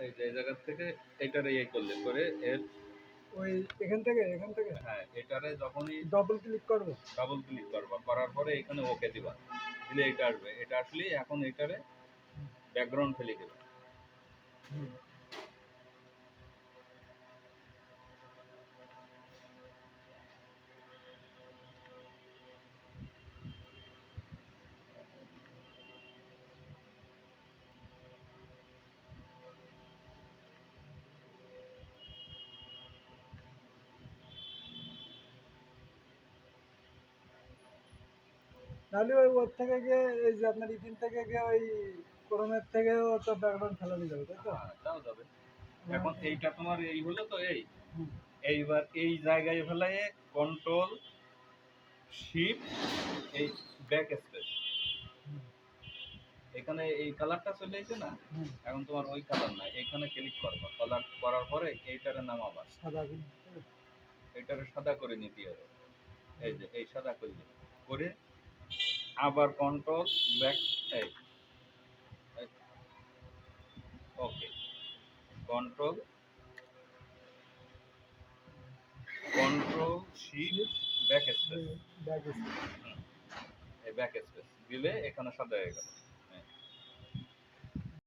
এই যে এই জায়গা থেকে এইটারে ইয়ে করলে করে এর ওই এখান থেকে হ্যাঁ এটারে যখনই ডবল ক্লিক করবো। ডাবল ক্লিক করবা, করার পরে এখানে ওকে দিবা, দিলে এটা আসবে। এটা আসলেই এখন এটারে ব্যাকগ্রাউন্ড ফেলে দেবা। তাহলে ওই ওর থেকে গিয়ে এই যে আপনার ইথিন থেকে গিয়ে ওই ক্রোমের থেকেও তো ব্যাকগ্রাউন্ড ফেলানো যাবে, তাই তো? হ্যাঁ তাও যাবে। এখন এইটা তোমার এই হলো তো এই, হুম। এইবার এই জায়গায় ফেলায় কন্ট্রোল শিফট এই ব্যাক স্পেস, এখানে এই কালারটা চলে এসেছে না, হুম। এখন তোমার ওই কালার না, এখানে ক্লিক করবা, কালার করার পরে এইটারে নামাবা, সাদা এইটারে সাদা করে নিতে হবে। এই যে এই সাদা করে দিবে, করে আবার কন্ট্রোল ব্যাক, এই okay, control shift backspace, back এই ব্যাক স্পেস দিলে এখানে সাদা হয়ে গেল।